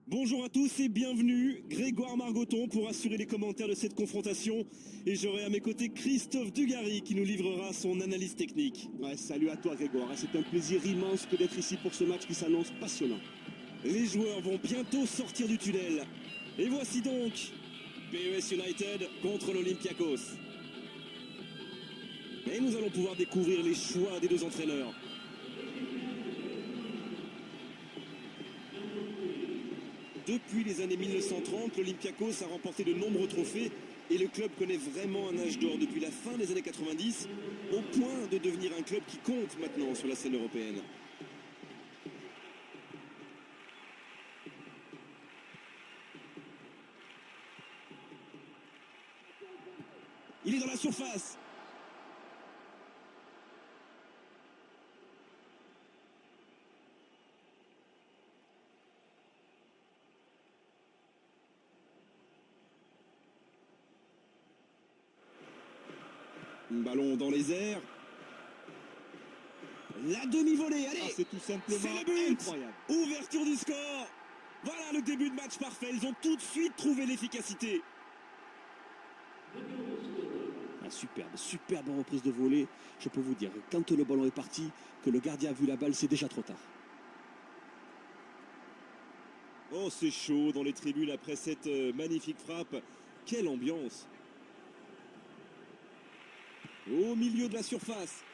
Bonjour à tous et bienvenue, Grégoire Margoton pour assurer les commentaires de cette confrontation et j'aurai à mes côtés Christophe Dugarry qui nous livrera son analyse technique. Ouais, salut à toi Grégoire, c'est un plaisir immense que d'être ici pour ce match qui s'annonce passionnant. Les joueurs vont bientôt sortir du tunnel et voici donc PES United contre l'Olympiakos. Et nous allons pouvoir découvrir les choix des deux entraîneurs. Depuis les années 1930, l'Olympiakos a remporté de nombreux trophées et le club connaît vraiment un âge d'or depuis la fin des années 90, au point de devenir un club qui compte maintenant sur la scène européenne. Il est dans la surface. Ballon dans les airs. La demi-volée, allez, c'est tout simplement c'est le but. Incroyable. Ouverture du score. Voilà le début de match parfait. Ils ont tout de suite trouvé l'efficacité. Superbe reprise de volée. Je peux vous dire, quand le ballon est parti, que le gardien a vu la balle, c'est déjà trop tard. Oh, c'est chaud dans les tribunes après cette magnifique frappe. Quelle ambiance. Au milieu de la surface.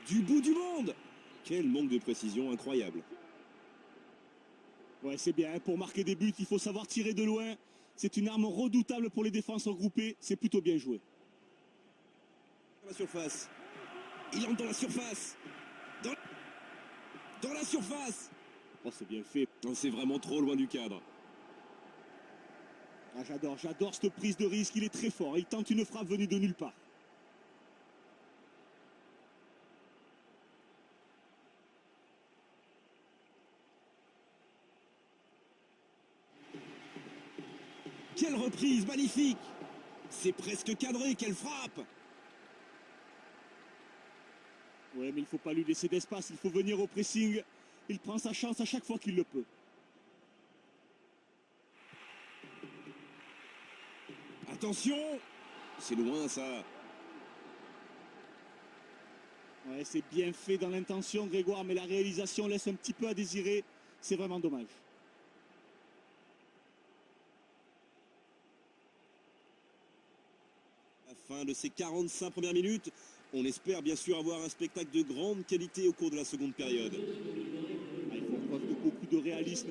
Du bout du monde. Quel manque de précision incroyable. Ouais, c'est bien. Pour marquer des buts, il faut savoir tirer de loin. C'est une arme redoutable pour les défenseurs groupés. C'est plutôt bien joué. Dans la surface. Il entre dans la surface. Dans la surface. Oh, c'est bien fait. Oh, c'est vraiment trop loin du cadre. Ah, j'adore cette prise de risque. Il est très fort. Il tente une frappe venue de nulle part. Quelle reprise magnifique. C'est presque cadré, quelle frappe. Ouais, mais il ne faut pas lui laisser d'espace, il faut venir au pressing. Il prend sa chance à chaque fois qu'il le peut. Attention. C'est loin ça. Ouais, c'est bien fait dans l'intention Grégoire, mais la réalisation laisse un petit peu à désirer. C'est vraiment dommage. À la fin de ces 45 premières minutes, on espère bien sûr avoir un spectacle de grande qualité au cours de la seconde période. Il faut preuve de beaucoup de réalisme.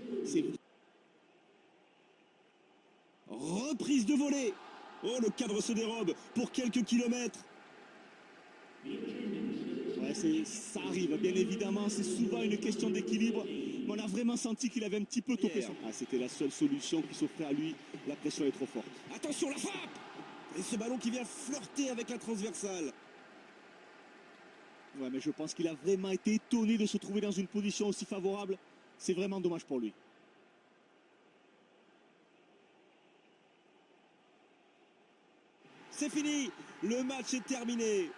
Reprise de volée. Oh, le cadre se dérobe pour quelques kilomètres. Ouais, ça arrive, bien évidemment. C'est souvent une question d'équilibre. Mais on a vraiment senti qu'il avait un petit peu topé son. C'était la seule solution qui s'offrait à lui. La pression est trop forte. Attention, la frappe. Et ce ballon qui vient flirter avec la transversale. Ouais, mais je pense qu'il a vraiment été étonné de se trouver dans une position aussi favorable. C'est vraiment dommage pour lui. C'est fini, le match est terminé.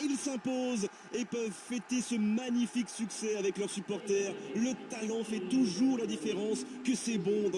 Ils s'imposent et peuvent fêter ce magnifique succès avec leurs supporters. Le talent fait toujours la différence, que c'est bon.